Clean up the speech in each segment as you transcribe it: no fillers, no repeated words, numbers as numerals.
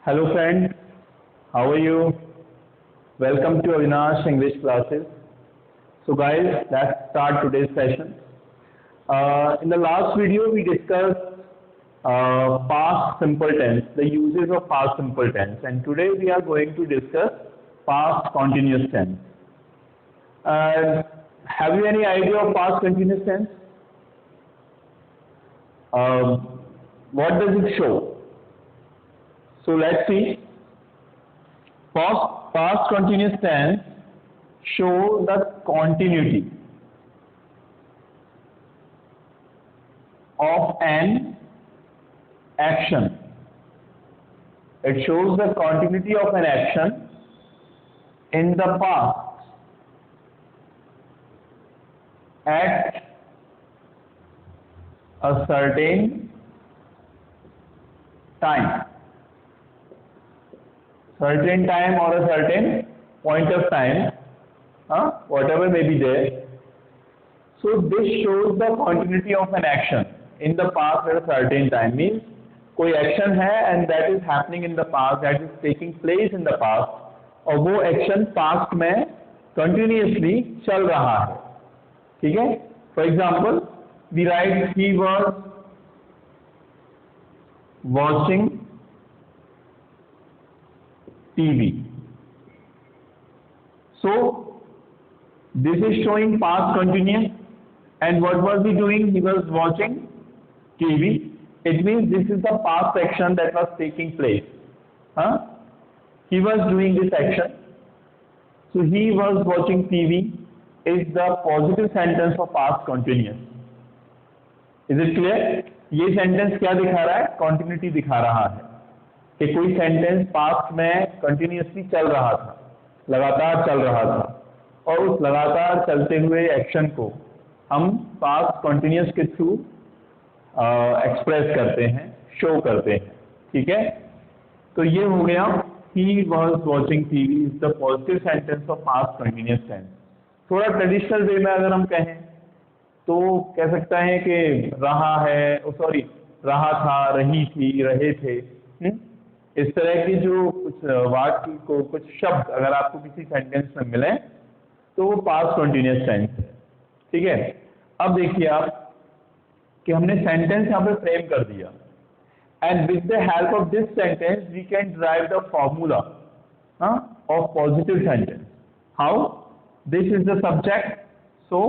Hello friends, how are you? Welcome to Avinash English classes. So guys, let's start today's session. In the last video we discussed past simple tense, the uses of past simple tense, and today we are going to discuss past continuous tense. Have you any idea of past continuous tense? What does it show? So let's see. Past continuous tense show the continuity of an action. It shows the continuity of an action in the past at a certain time. Certain time or a certain point of time, whatever may be there. So this shows the continuity of an action in the past at a certain time. Means कोई action है and that is happening in the past, that is taking place in the past, और वो action past में continuously चल रहा है. ठीक है? For example, we write he was watching TV. So this is showing past continuous, and what was he doing? He was watching TV. It means this is the past action that was taking place. He was doing this action. So he was watching TV is the positive sentence for past continuous. Is it clear? ये sentence क्या दिखा रहा है? Continuity दिखा रहा है कि कोई सेंटेंस पास्ट में कंटिन्यूसली चल रहा था, लगातार चल रहा था, और उस लगातार चलते हुए एक्शन को हम पास्ट कंटिन्यूस के थ्रू एक्सप्रेस करते हैं, शो करते हैं. ठीक है? तो ये हो गया he was watching TV is the positive sentence of past continuous tense. थोड़ा ट्रेडिशनल वे में अगर हम कहें तो कह सकता है कि रहा है, रहा था, रही थी, रहे थे. इस तरह की जो कुछ वाक्य को, कुछ शब्द अगर आपको किसी सेंटेंस में मिले तो वो पास्ट कंटिन्यूअस टेंस है. ठीक है? अब देखिए आप कि हमने सेंटेंस यहाँ पे फ्रेम कर दिया, and with the help of this sentence we can derive the formula of positive sentence. How? This is the subject, so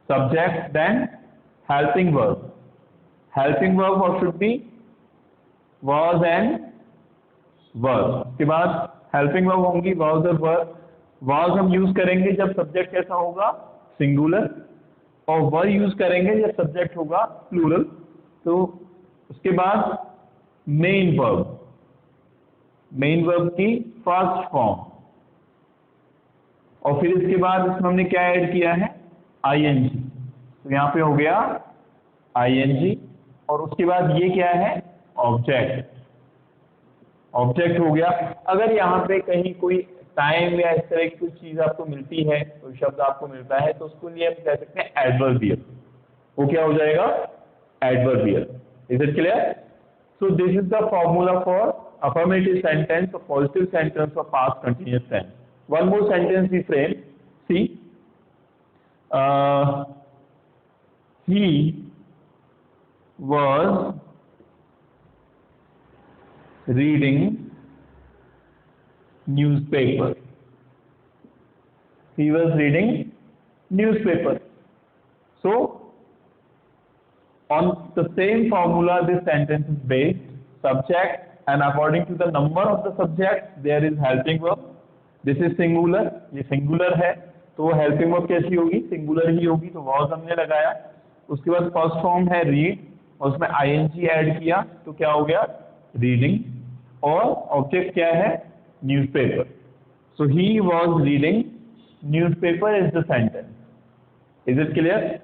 subject, then helping verb. Helping verb और should be was and was. के बाद helping verb होंगी was और verb. was हम use करेंगे जब subject कैसा होगा? सिंगुलर. और verb यूज करेंगे जब सब्जेक्ट होगा प्लूरल. तो उसके बाद मेन वर्ब, मेन वर्ब की फर्स्ट फॉर्म, और फिर इसके बाद इसमें हमने क्या ऐड किया है? ing. तो यहाँ पे हो गया ing, और उसके बाद ये क्या है? ऑब्जेक्ट. ऑब्जेक्ट हो गया. अगर यहाँ पे कहीं कोई टाइम या इस तरह की कोई चीज आपको मिलती है, कोई शब्द आपको मिलता है, तो उसको लिए हम कह सकते हैं एडवर्बियल. वो क्या हो जाएगा? Adverbial. Is it clear? So this is the formula for affirmative sentence और positive sentence for past continuous tense. One more sentence we frame. See, he was reading newspaper. He was reading newspaper. So on the same formula this sentence is based. Subject, and according to the number of the subject there is helping verb. This is singular, ये singular है, तो वो helping verb कैसी होगी? Singular ही होगी. तो was हमने लगाया. उसके बाद फर्स्ट फॉर्म है read, और उसमें ing ऐड किया, तो क्या हो गया? रीडिंग. और ऑब्जेक्ट क्या है? Newspaper. So he was reading newspaper is the sentence. Is it clear?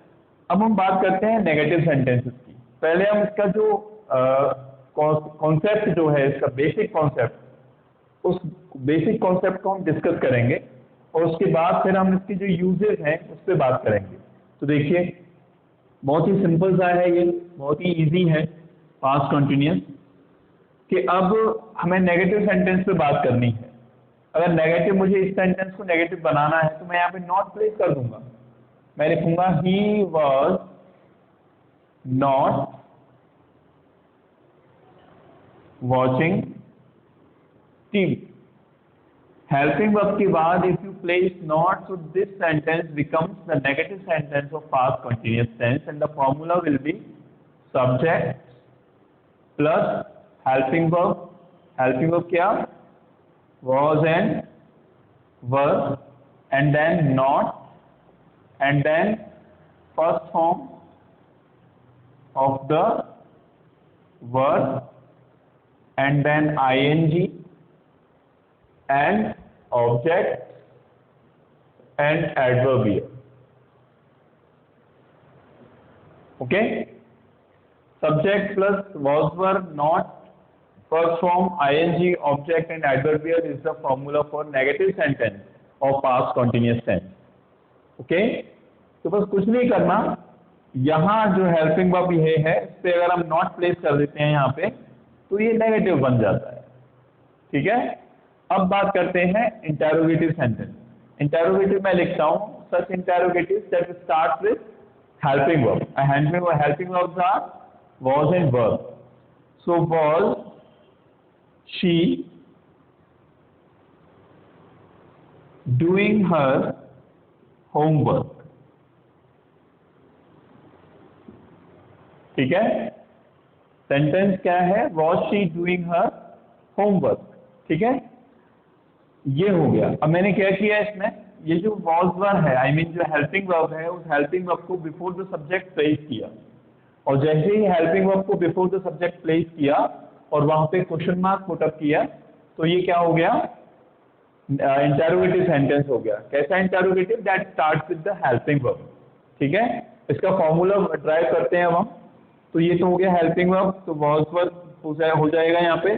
अब हम बात करते हैं नेगेटिव सेंटेंसेस की. पहले हम इसका जो कॉन्सेप्ट जो है, इसका बेसिक कॉन्सेप्ट, उस बेसिक कॉन्सेप्ट को हम डिस्कस करेंगे, और उसके बाद फिर हम इसकी जो यूजेस हैं उस पर बात करेंगे. तो देखिए बहुत ही सिंपल सा है, ये बहुत ही इजी है. पास्ट कंटिन्यूअस कि अब हमें नेगेटिव सेंटेंस पे बात करनी है। अगर नेगेटिव, मुझे इस सेंटेंस को नेगेटिव बनाना है तो मैं यहाँ पे नॉट प्लेस कर दूंगा। मैं लिखूंगा he was not watching TV. Helping verb के बाद if you place not, so this sentence becomes the negative sentence of past continuous tense and the formula will be subject plus helping verb। helping verb क्या? was and were, and then not, and then first form of the verb, and then ing and object and adverbial। okay, subject plus was, were, not, first form, ing, object and adverbial is the formula for negative sentence of past continuous tense। okay, तो बस कुछ नहीं करना, यहाँ जो helping verb ये है इस पे अगर हम नॉट प्लेस कर देते हैं यहाँ पे तो ये नेगेटिव बन जाता है। ठीक है, अब बात करते हैं इंटेरोगेटिव सेंटेंस। इंटेरोगेटिव मैं लिखता हूँ such interrogative that start with helping verb. Helping verbs are was and were। so was she doing her homework। ठीक है, सेंटेंस क्या है? was she doing her homework। ठीक है, ये हो गया। अब मैंने क्या किया इसमें, ये जो was were है, आई मीन जो हेल्पिंग वर्ब है, उस हेल्पिंग वर्ब को बिफोर द सब्जेक्ट प्लेस किया, और जैसे ही हेल्पिंग वर्ब को बिफोर द सब्जेक्ट प्लेस किया और वहां पे क्वेश्चन मार्क पुट अप किया, तो ये क्या हो गया? इंटेरोगेटिव सेंटेंस हो गया। कैसा interrogative? That starts with the helping verb. ठीक है, इसका फॉर्मूला ड्राइव करते हैं अब हम। तो ये तो हो गया हेल्पिंग वर्ब, तो was were हो जाएगा यहाँ पे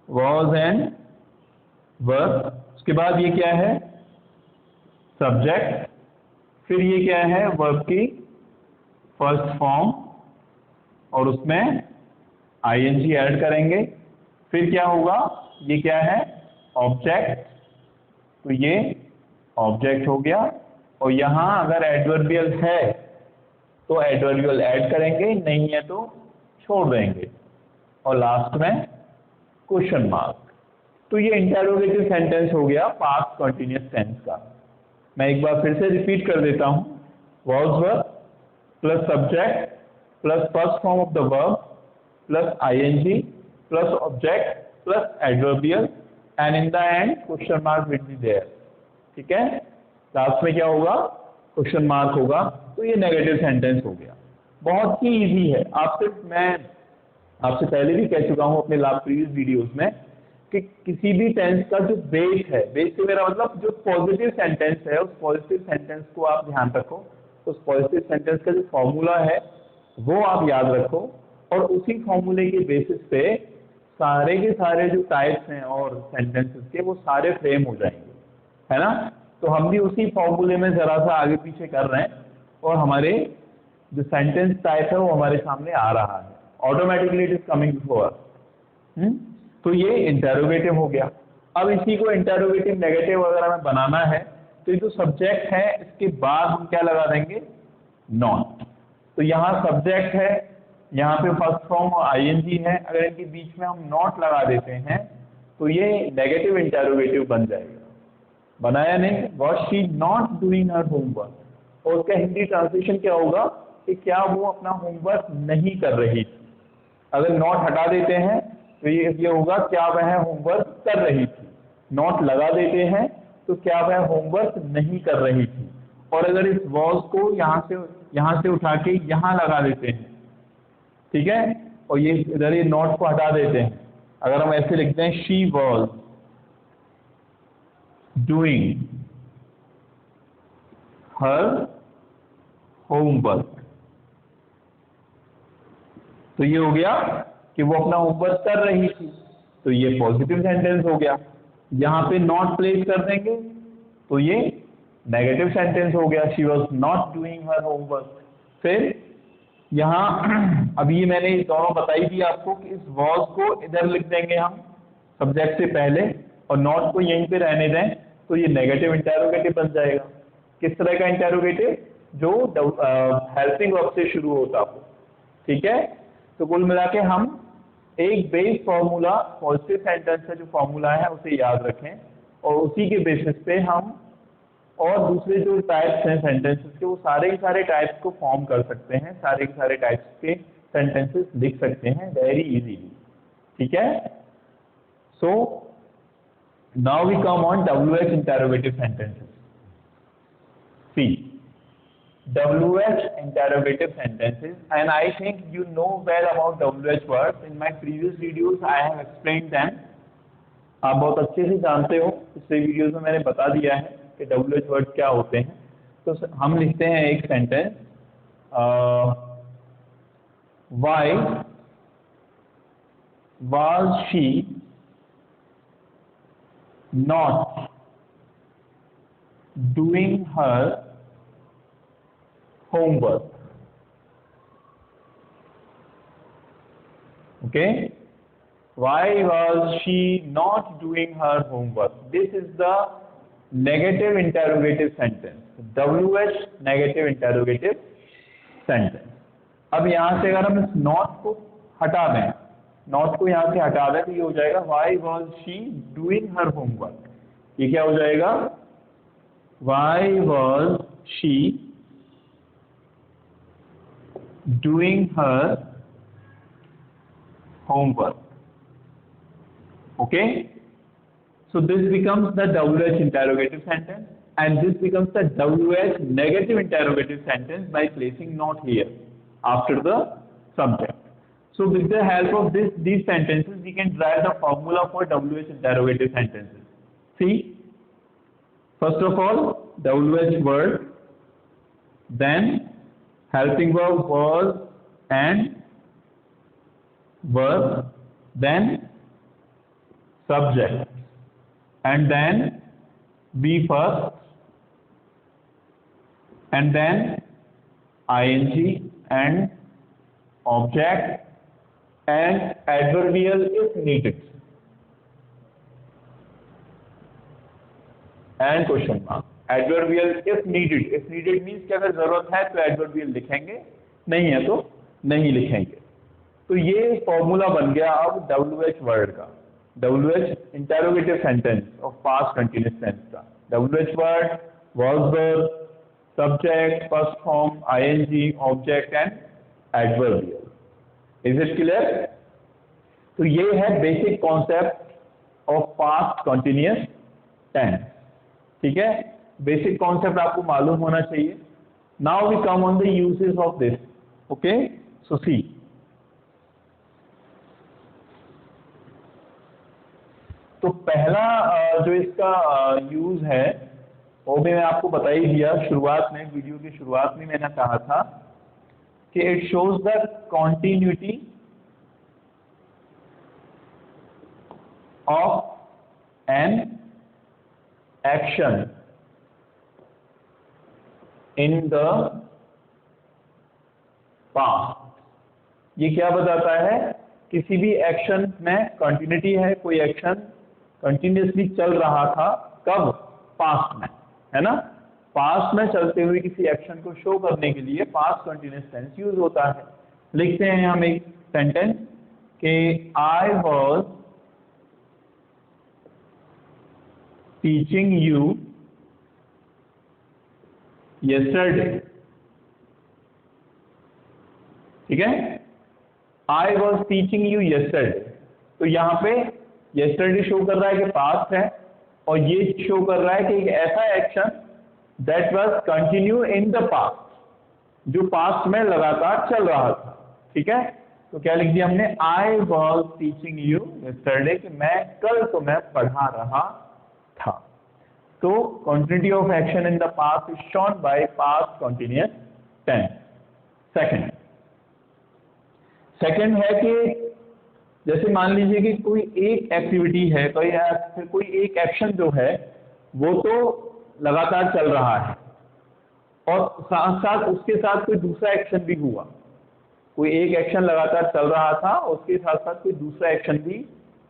was and were। उसके बाद ये क्या है? सब्जेक्ट। फिर ये क्या है? वर्ब की फर्स्ट फॉर्म और उसमें ing ऐड करेंगे। फिर क्या होगा? ये क्या है? ऑब्जेक्ट। तो ये ऑब्जेक्ट हो गया, और यहाँ अगर एडवर्बियल है तो एडवर्बियल ऐड करेंगे, नहीं है तो छोड़ देंगे, और लास्ट में क्वेश्चन मार्क। तो ये इंटेरोगेटिव सेंटेंस हो गया पास्ट कंटिन्यूअस टेंस का। मैं एक बार फिर से रिपीट कर देता हूँ। was were plus subject plus first form of the verb plus ing plus object plus adverbial, and in the end question mark will be there. ठीक है, लास्ट में क्या होगा? क्वेश्चन मार्क होगा। तो ये नेगेटिव सेंटेंस हो गया। बहुत ही इजी है। मैं आपसे पहले भी कह चुका हूँ अपने प्रीवियस वीडियोस में कि किसी भी टेंस का जो बेस है, बेस से मेरा मतलब जो पॉजिटिव सेंटेंस है, उस पॉजिटिव सेंटेंस को आप ध्यान रखो, उस पॉजिटिव सेंटेंस का जो फॉर्मूला है वो आप याद रखो, और उसी फॉर्मूले के बेसिस पे सारे के सारे जो टाइप्स हैं और सेंटेंसेस के वो सारे फ्रेम हो जाएंगे, है ना। तो हम भी उसी फॉर्मूले में ज़रा सा आगे पीछे कर रहे हैं, और हमारे जो सेंटेंस टाइप है वो हमारे सामने आ रहा है, automatically it is coming before us. तो ये इंटेरोगेटिव हो गया। अब इसी को इंटेरोगेटिव नेगेटिव अगर हमें बनाना है तो ये जो सब्जेक्ट है इसके बाद हम क्या लगा देंगे? नॉट। तो यहाँ सब्जेक्ट है, यहाँ पे फर्स्ट फॉर्म और ing है, अगर इनके बीच में हम नॉट लगा देते हैं तो ये नेगेटिव इंटेरोगेटिव बन जाएगा। बनाया नहीं? was she not doing her homework, और उसका हिंदी ट्रांसलेशन क्या होगा कि क्या वो अपना होमवर्क नहीं कर रही थी। अगर नॉट हटा देते हैं तो ये होगा क्या वह होमवर्क कर रही थी। नॉट लगा देते हैं तो क्या वह होमवर्क नहीं कर रही थी। और अगर इस was को यहाँ से उठा के यहाँ लगा देते हैं, ठीक है, और ये इधर ये नॉट को हटा देते हैं, अगर हम ऐसे लिखते हैं she was doing her homework, तो ये हो गया कि वो अपना होमवर्क कर रही थी, तो ये पॉजिटिव सेंटेंस हो गया। यहाँ पे नॉट प्लेस कर देंगे तो ये नेगेटिव सेंटेंस हो गया, she was not doing her homework. फिर यहाँ अभी मैंने दोनों बताई थी आपको कि इस वॉज को इधर लिख देंगे हम सब्जेक्ट से पहले और नॉट को यहीं पे रहने दें, तो ये नेगेटिव इंटेरोगेटिव बन जाएगा। किस तरह का इंटेरोगेटिव? जो हेल्पिंग वर्ब से शुरू होता हो, ठीक है। तो कुल मिला के हम एक बेस फॉर्मूला पॉजिटिव सेंटेंस का जो फॉर्मूला है उसे याद रखें और उसी के बेसिस पे हम और दूसरे जो टाइप्स हैं सेंटेंसेस के, वो सारे के सारे टाइप्स को फॉर्म कर सकते हैं, सारे के सारे टाइप्स के सेंटेंसेस लिख सकते हैं वेरी इजीली, ठीक है। So now we come on WH interrogative sentences. See WH interrogative sentences, and I think you know well about WH words. In my previous videos I have explained them. आप बहुत अच्छे से जानते हो, पिछले videos में मैंने बता दिया है कि WH वर्ड क्या होते हैं। तो हम लिखते हैं एक sentence, why was she not doing her homework? Okay, why was she not doing her homework? This is the negative interrogative sentence, WH negative interrogative sentence. अब यहाँ से अगर हम इस not को हटा दें, not को यहाँ से हटा दें, तो ये हो जाएगा why was she doing her homework? ये क्या हो जाएगा? Why was she doing her homework? Okay, so this becomes the WH interrogative sentence, and this becomes the WH negative interrogative sentence by placing not here after the subject. So with the help of these sentences, we can derive the formula for WH interrogative sentences. See, first of all, WH word, then helping verb was and verb, then subject, and then be first, and then ing and object and adverbial if needed, and question mark. Adverbial if needed, if needed means कि अगर जरूरत है तो adverbial लिखेंगे, नहीं है तो नहीं लिखेंगे। तो ये फॉर्मूला बन गया अब WH वर्ड का, WH interrogative sentence of past continuous tense का। WH word, was verb, subject, first form, ing, object and adverbial. Is it clear? तो ये है basic concept of past continuous tense, ठीक है। बेसिक कॉन्सेप्ट आपको मालूम होना चाहिए। Now we come on the usages of this, okay. So see, तो पहला जो इसका यूज है वो भी मैं आपको बता ही दिया शुरुआत में, वीडियो की शुरुआत में मैंने कहा था कि it shows the continuity of an action in the past. ये क्या बताता है? किसी भी एक्शन में कंटिन्यूटी है, कोई एक्शन कंटिन्यूसली चल रहा था, कब? पास्ट में, है ना। पास्ट में चलते हुए किसी एक्शन को शो करने के लिए पास्ट कंटिन्यूअस टेंस यूज होता है। लिखते हैं हम एक सेंटेंस कि I was teaching you yesterday, ठीक है। I was teaching you yesterday, तो यहाँ पे yesterday शो कर रहा है कि पास्ट है, और ये शो कर रहा है कि एक ऐसा action that was continue in the past, जो पास्ट में लगातार चल रहा था, ठीक है। तो क्या लिख दिया हमने? I was teaching you yesterday, कि मैं कल तुम्हें पढ़ा रहा था। तो continuity of action in the past is shown by past continuous tense. Second है कि जैसे मान लीजिए कि कोई एक एक्टिविटी है, कोई एक एक्शन जो है वो तो लगातार चल रहा है और साथ साथ उसके साथ कोई दूसरा एक्शन भी हुआ, कोई एक एक्शन लगातार चल रहा था, उसके साथ साथ कोई दूसरा एक्शन भी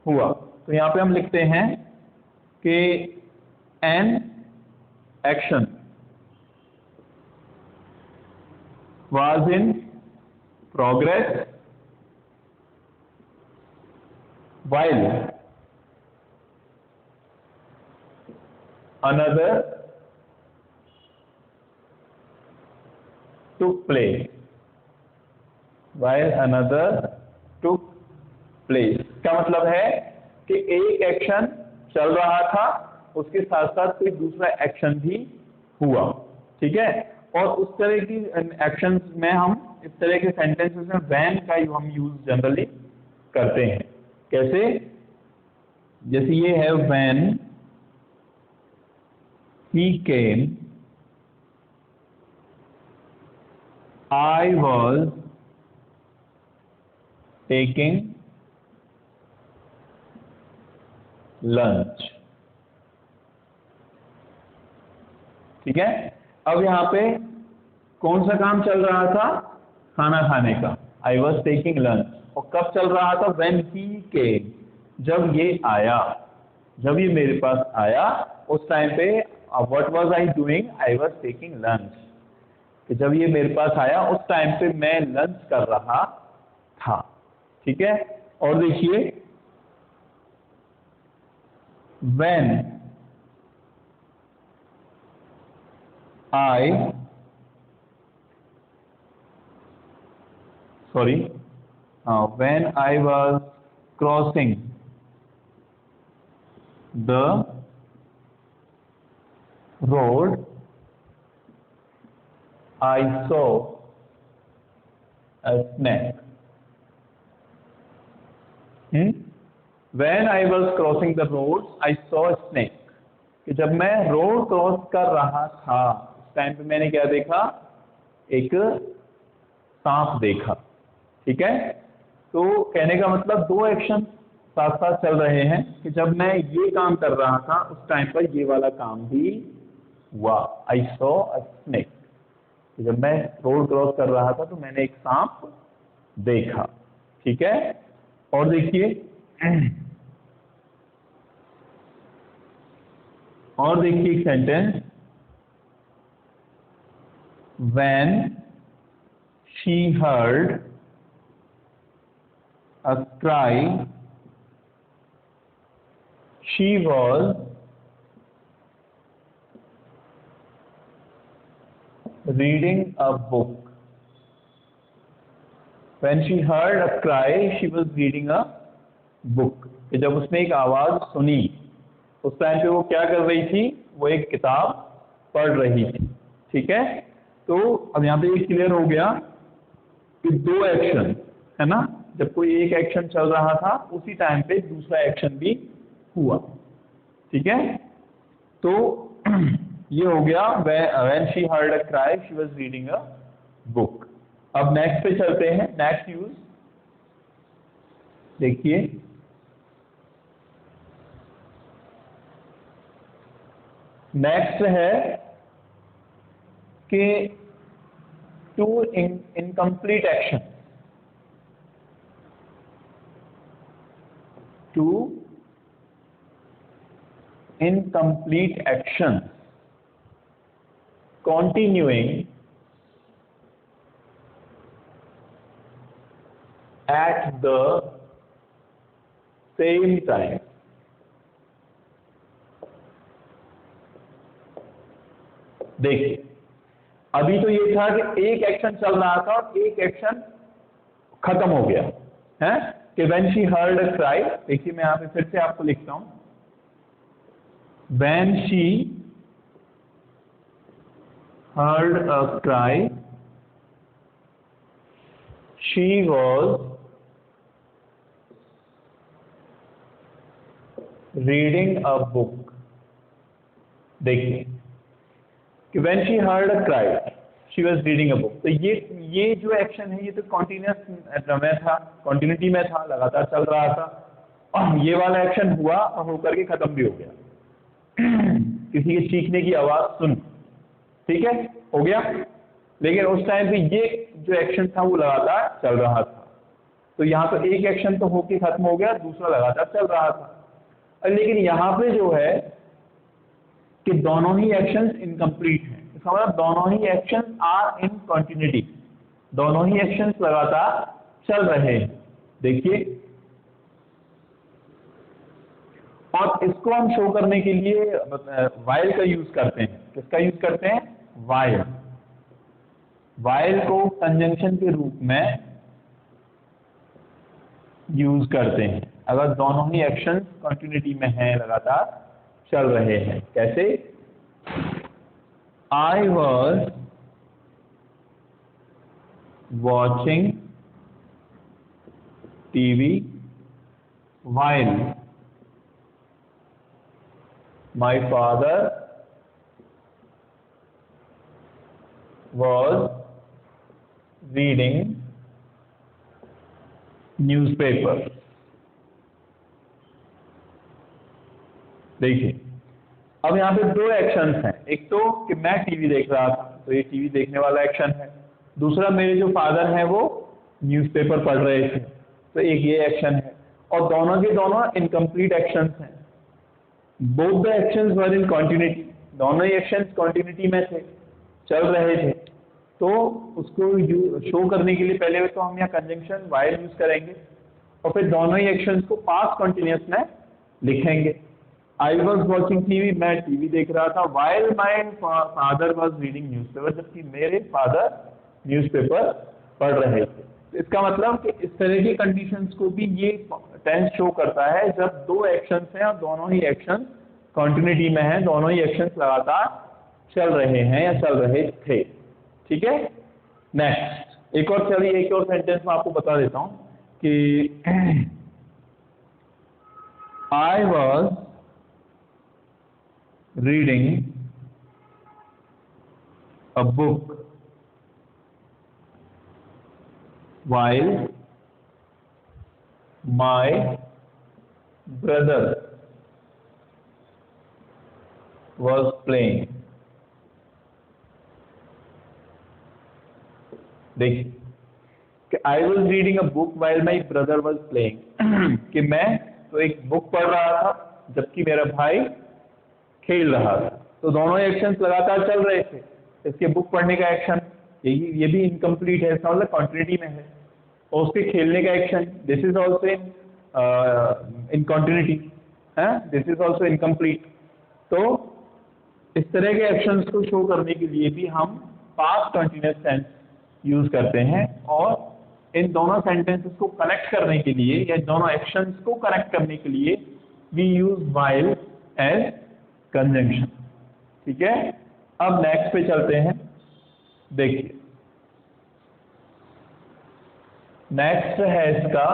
हुआ। तो यहाँ पे हम लिखते हैं कि an action was in progress while another took place, while another took place। क्या मतलब है कि एक एक्शन चल रहा था, उसके साथ साथ कोई दूसरा एक्शन भी हुआ, ठीक है। और उस तरह की एक्शंस में हम इस तरह के सेंटेंसेस में व्हेन का हम यूज जनरली करते हैं। कैसे? जैसे ये है when he came I was taking lunch, ठीक है। अब यहाँ पे कौन सा काम चल रहा था? खाना खाने का, आई वॉज टेकिंग लंच। और कब चल रहा था? व्हेन ही केम, जब ये आया, जब ये मेरे पास आया, उस टाइम पे what was I doing? I was taking lunch. कि जब ये मेरे पास आया उस टाइम पे मैं लंच कर रहा था, ठीक है। और देखिए when I was crossing the road, I saw a snake. When I was crossing the road, I saw a snake. कि जब मैं रोड क्रॉस कर रहा था उस टाइम पे मैंने क्या देखा? एक सांप देखा, ठीक है। तो कहने का मतलब दो एक्शन साथ साथ चल रहे हैं कि जब मैं ये काम कर रहा था उस टाइम पर ये वाला काम भी हुआ। आई सॉ अ स्नेक, जब मैं रोड क्रॉस कर रहा था तो मैंने एक सांप देखा, ठीक है। और देखिए एक sentence, when she heard a cry, she was reading a book. When she heard a cry, she was reading a book. कि जब उसने एक आवाज सुनी उस टाइम पे वो क्या कर रही थी? वो एक किताब पढ़ रही थी, ठीक है। तो अब यहाँ पे ये क्लियर हो गया कि दो एक्शन है ना, जब कोई एक एक्शन चल रहा था उसी टाइम पे दूसरा एक्शन भी हुआ, ठीक है। तो ये हो गया when she heard a cry, she was reading a book। अब नेक्स्ट पे चलते हैं, नेक्स्ट यूज देखिए। नेक्स्ट है कि two incomplete action, two incomplete action continuing at the same time। देखिए अभी तो ये था कि एक एक्शन चल रहा था और एक एक्शन खत्म हो गया है कि when she heard a cry। देखिए मैं यहाँ पे फिर से आपको लिखता हूं, when she heard a cry, she was reading a book। देखिए कि when she heard a cry, she was reading a book। तो ये जो एक्शन है ये तो कॉन्टिन्यूस में था, कॉन्टिन्यूटी में था, लगातार चल रहा था। और ये वाला एक्शन हुआ और होकर के खत्म भी हो गया किसी के चीखने की आवाज सुन, ठीक है, हो गया। लेकिन उस टाइम पे ये जो एक्शन था वो लगातार चल रहा था। तो यहाँ तो एक एक्शन तो होके खत्म हो गया, दूसरा लगातार चल रहा था। लेकिन यहाँ पे जो है कि दोनों ही एक्शंस इनकम्प्लीट हैं, इसका मतलब दोनों ही एक्शंस आर इन कंटिन्यूटी, दोनों ही एक्शंस लगातार चल रहे हैं। देखिए, और इसको हम शो करने के लिए वाइल का यूज करते हैं। किसका यूज करते हैं? वाइल। वाइल को कंजंक्शन के रूप में यूज करते हैं अगर दोनों ही एक्शंस कंटिन्यूटी में हैं, लगातार चल रहे हैं। कैसे? I was watching TV while my father was reading newspaper। देखिए, अब यहाँ पे दो एक्शंस हैं। एक तो कि मैं टीवी देख रहा था, तो ये टीवी देखने वाला एक्शन है। दूसरा, मेरे जो फादर हैं वो न्यूज़पेपर पढ़ रहे थे, तो एक ये एक्शन है। और दोनों के दोनों इनकम्प्लीट एक्शंस हैं। Both the actions were in continuity, दोनों ही एक्शंस कॉन्टिन्यूटी में थे, चल रहे थे। तो उसको शो करने के लिए पहले तो हम यहाँ कंजंक्शन वाइल यूज करेंगे और फिर दोनों ही एक्शंस को पास्ट कंटिन्यूअस में लिखेंगे। आई वॉज वॉचिंग टीवी, मैं टीवी देख रहा था। While my father was reading newspaper, जबकि मेरे फादर न्यूज़पेपर पढ़ रहे थे। तो इसका मतलब कि इस तरह की कंडीशंस को भी ये टेंस शो करता है जब दो एक्शंस हैं और दोनों ही एक्शंस कंटिन्यूटी में हैं, दोनों ही एक्शंस लगातार चल रहे हैं या चल रहे थे। ठीक है। नेक्स्ट एक और, चलिए एक और सेंटेंस में आपको बता देता हूं कि I was reading a book while my brother was playing। देखिए कि I was reading a book while my brother was playing कि मैं तो एक बुक पढ़ रहा था जबकि मेरा भाई खेल रहा था। तो दोनों एक्शंस लगातार चल रहे थे। इसके बुक पढ़ने का एक्शन ये भी इनकम्प्लीट है, इसका मतलब कंटिन्यूटी में है। और उसके खेलने का action this is also in continuity है, दिस इज ऑल्सो इनकम्प्लीट। तो इस तरह के एक्शंस को शो करने के लिए भी हम पास्ट कंटिन्यूअस टेंस यूज करते हैं। और इन दोनों सेंटेंसेस को कनेक्ट करने के लिए या दोनों एक्शंस को कनेक्ट करने के लिए we use while as conjunction. ठीक है। अब नेक्स्ट पे चलते हैं। देखिए नेक्स्ट है इसका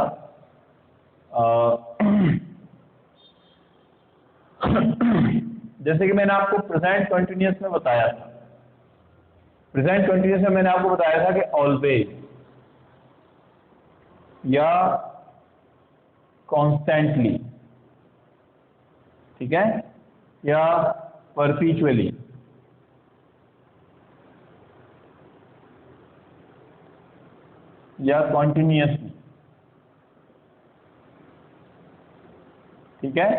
जैसे कि मैंने आपको प्रेजेंट कंटिन्यूअस में बताया था, प्रेजेंट कंटिन्यूअस में मैंने आपको बताया था कि ऑलवेज या कॉन्स्टेंटली, ठीक है, या परपीचुअली, या कॉन्टिन्यूअसली। ठीक है।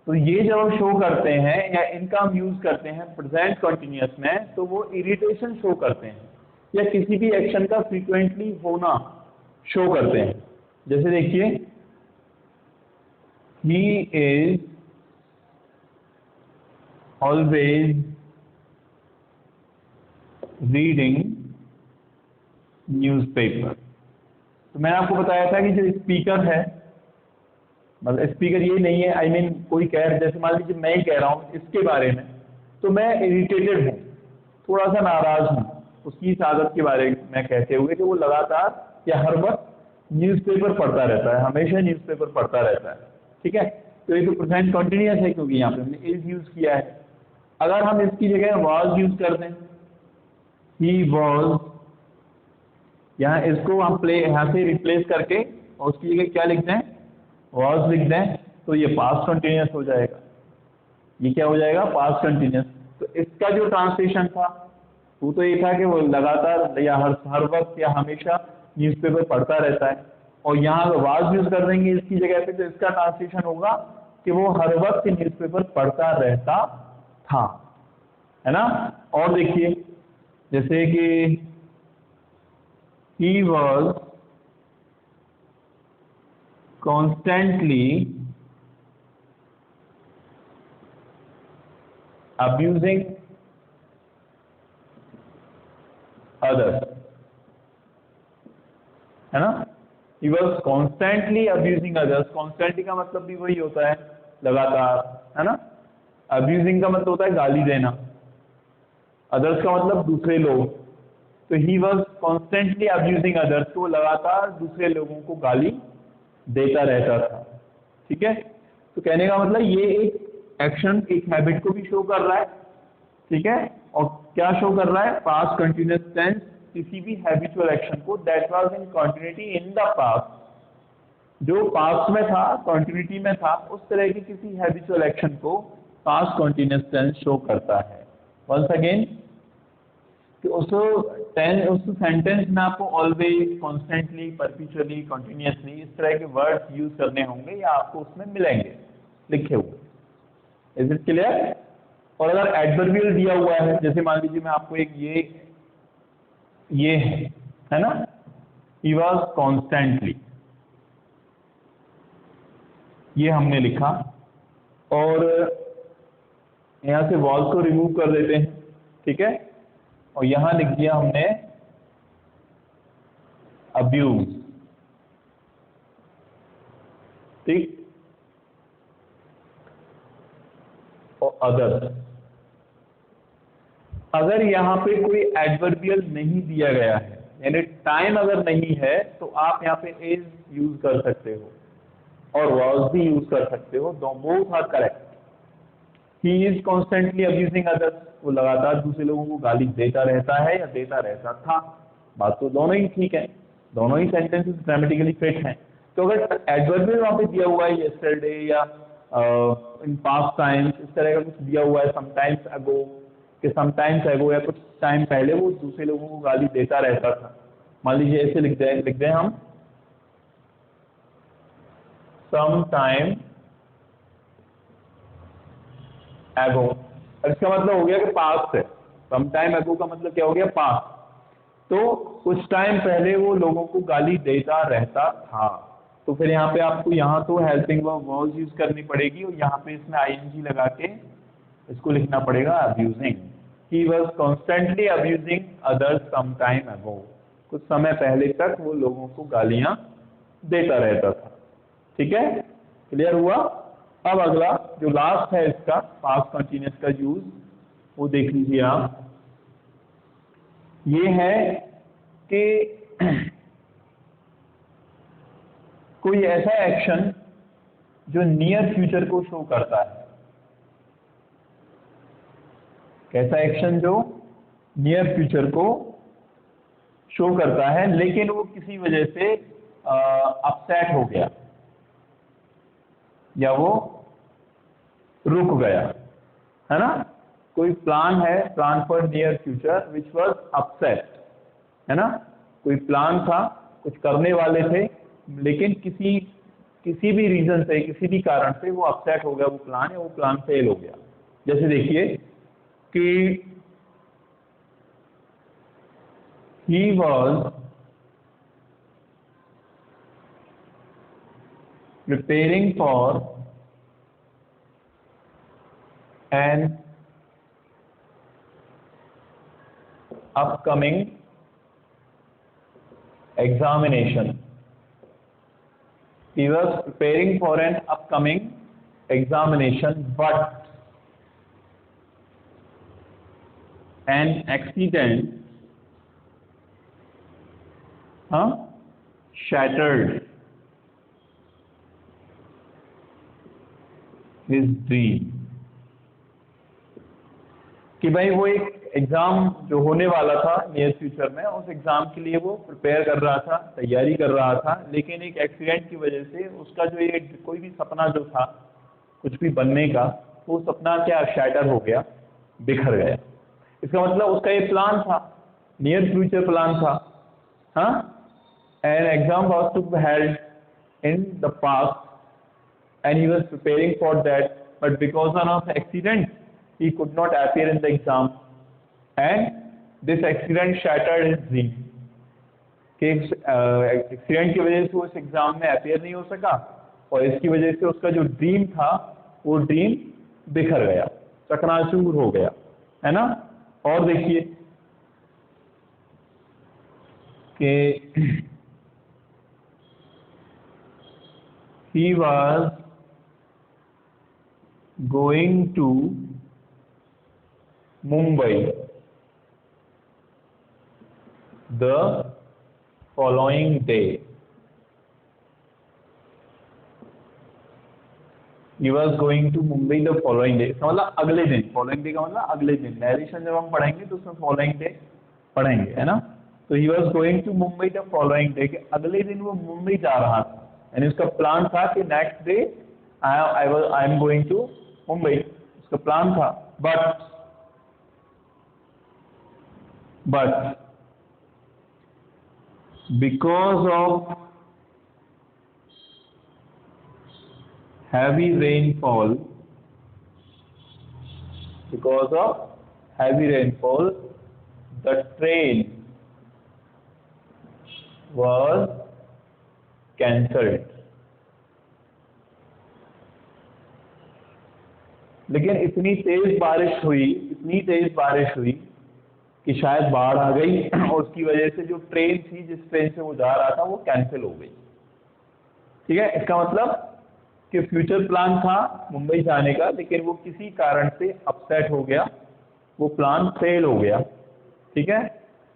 तो ये जब हम शो करते हैं या इनका हम यूज करते हैं प्रेजेंट कंटिन्यूअस में, तो वो इरिटेशन शो करते हैं या किसी भी एक्शन का फ्रीक्वेंटली होना शो करते हैं। जैसे देखिए, he is always reading newspaper. तो मैंने आपको बताया था कि जो स्पीकर है, मतलब स्पीकर ये नहीं है, आई मीन कोई कह रहा है, जैसे मान लीजिए मैं ही कह रहा हूँ इसके बारे में, तो मैं इरिटेटेड हूँ, थोड़ा सा नाराज हूँ उसकी इस आदत के बारे में कहते हुए कि वो लगातार या हर वक्त न्यूज़पेपर पढ़ता रहता है, हमेशा न्यूज़पेपर पढ़ता रहता है। ठीक है। तो ये तो प्रेजेंट कंटिन्यूअस है क्योंकि यहाँ पे हमने इज यूज किया है। अगर हम इसकी जगह वाज यूज कर दें, ही वाज, यहाँ इसको हम यहाँ से रिप्लेस करके और उसकी जगह क्या लिख दें, वाज लिख दें, तो ये पास्ट कंटिन्यूअस हो जाएगा। ये क्या हो जाएगा, पास्ट कंटिन्यूअस। तो इसका जो ट्रांसलेशन था वो तो ये था कि वो लगातार या हर वक्त या हमेशा न्यूज़पेपर पढ़ता रहता है, और यहाँ अगर वाज यूज कर देंगे इसकी जगह पे तो इसका ट्रांसलेशन होगा कि वो हर वक्त न्यूज़पेपर पढ़ता रहता था, है ना। और देखिए जैसे कि he was constantly abusing others, है ना। he was constantly abusing others, constantly का मतलब भी वही होता है लगातार, है ना। abusing का मतलब होता है गाली देना, others का मतलब दूसरे लोग, तो he was constantly abusing others, तो लगातार दूसरे लोगों को गाली देता रहता था, ठीक है। तो कहने का मतलब ये एक एक्शन, एक हैबिट को भी शो कर रहा है, ठीक है। और क्या शो कर रहा है, पास्ट कंटिन्यूअस टेंस किसी भी हैबिचुअल एक्शन को that was in continuity in the past, जो पास्ट में था, कंटिन्यूटी में था, उस तरह की किसी हैबिचुअल एक्शन को पास्ट कंटिन्यूअस टेंस शो करता है। वंस अगेन कि उस सेंटेंस में आपको ऑलवेज, कॉन्स्टेंटली, परपिचुअली, कंटिन्यूअसली इस तरह के वर्ड्स यूज करने होंगे या आपको उसमें मिलेंगे लिखे हुए। Is it clear. और अगर एडवर्बियल दिया हुआ है, जैसे मान लीजिए मैं आपको एक ये है ना, ही वॉज कॉन्स्टेंटली, ये हमने लिखा और यहाँ से वॉज को रिमूव कर देते हैं, ठीक है। और यहां लिख दिया हमने अब्यूज, ठीक, और अदर। अगर यहाँ पे कोई एडवर्बियल नहीं दिया गया है, यानी टाइम अगर नहीं है, तो आप यहाँ पे इज यूज कर सकते हो और वॉज भी यूज कर सकते हो, दो both are correct. He is constantly abusing others, वो लगातार दूसरे लोगों को गाली देता रहता है या देता रहता था, बात तो दोनों ही ठीक है, दोनों ही सेंटेंसेस ग्रामेटिकली फिट हैं। तो अगर एडवर्बियल वहां पे दिया हुआ है यस्टरडे या इन पास्ट टाइम्स, इस तरह का कुछ दिया हुआ है, समटाइम्स अगो कि समटाइम्स अगो या कुछ टाइम पहले वो दूसरे लोगों को गाली देता रहता था, मान लीजिए ऐसे लिख दें हम सम टाइम एगो, इसका मतलब हो गया कि पास्ट है। सम टाइम एगो का मतलब क्या हो गया, पास्ट। तो कुछ टाइम पहले वो लोगों को गाली देता रहता था, तो फिर यहाँ पे आपको यहाँ तो हेल्पिंग वर्ब वाज यूज करनी पड़ेगी और यहाँ पे इसमें आईएनजी लगा के इसको लिखना पड़ेगा abusing. He was constantly abusing others some time ago, कुछ समय पहले तक वो लोगों को गालियां देता रहता था, ठीक है। क्लियर हुआ। अब अगला जो लास्ट है इसका पास्ट कंटिन्यूअस का यूज, वो देख लीजिए आप। ये है कि कोई ऐसा एक्शन जो नियर फ्यूचर को शो करता है। कैसा एक्शन जो नियर फ्यूचर को शो करता है लेकिन वो किसी वजह से अपसेट हो गया या वो रुक गया, है ना। कोई प्लान है, plan for near future which was upset, है ना। कोई प्लान था, कुछ करने वाले थे, लेकिन किसी भी रीजन से, किसी भी कारण से वो अपसेट हो गया वो प्लान, या वो प्लान फेल हो गया। जैसे देखिए कि he was preparing for an upcoming examination. He was preparing for an upcoming examination, but an accident shattered his dream. कि भाई वो एक एग्जाम जो होने वाला था नियर फ्यूचर में, उस एग्जाम के लिए वो प्रिपेयर कर रहा था, तैयारी कर रहा था, लेकिन एक एक्सीडेंट की वजह से उसका जो ये कोई भी सपना जो था कुछ भी बनने का, वो सपना क्या शैटर हो गया, बिखर गया। इसका मतलब उसका ये प्लान था, नियर फ्यूचर प्लान था, हाँ। An exam was to be held in the past and he was preparing for that, but because of accident he could not appear in the exam, and this accident shattered his dream. कि accident की वजह से वो इस exam में appear नहीं हो सका, और इसकी वजह से उसका जो ड्रीम था वो ड्रीम बिखर गया, चकनाचूर हो गया, है ना। और देखिए कि he was going to Mumbai the following day. He was going to Mumbai the following day, इसका मतलब अगले दिन, following day का मतलब अगले दिन, नरेशन जब हम पढ़ेंगे तो उसमें following day पढ़ेंगे, है ना। तो he was going to Mumbai the following day, कि अगले दिन वो मुंबई जा रहा था, यानी उसका प्लान था कि next day I am going to Mumbai, उसका प्लान था। But because of heavy rainfall, the train was cancelled. लेकिन इतनी तेज बारिश हुई कि शायद बाढ़ आ गई और उसकी वजह से जो ट्रेन थी, जिस ट्रेन से वो जा रहा था, वो कैंसिल हो गई। ठीक है, इसका मतलब कि फ्यूचर प्लान था मुंबई जाने का, लेकिन वो किसी कारण से अपसेट हो गया, वो प्लान फेल हो गया। ठीक है,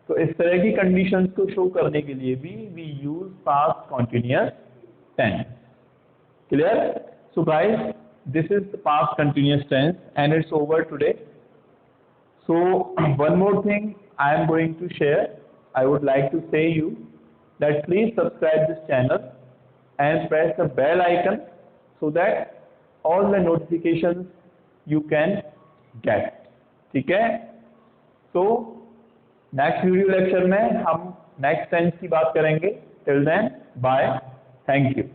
तो इस तरह की कंडीशंस को शो करने के लिए भी we use past continuous tense. Clear? So guys, this is the past continuous tense and it's over today. So one more thing I am going to share. I would like to say you that please subscribe this channel and press the bell icon so that all the notifications you can get. ठीक है? So next video lecture में हम next tense की बात करेंगे. Till then, bye. Thank you.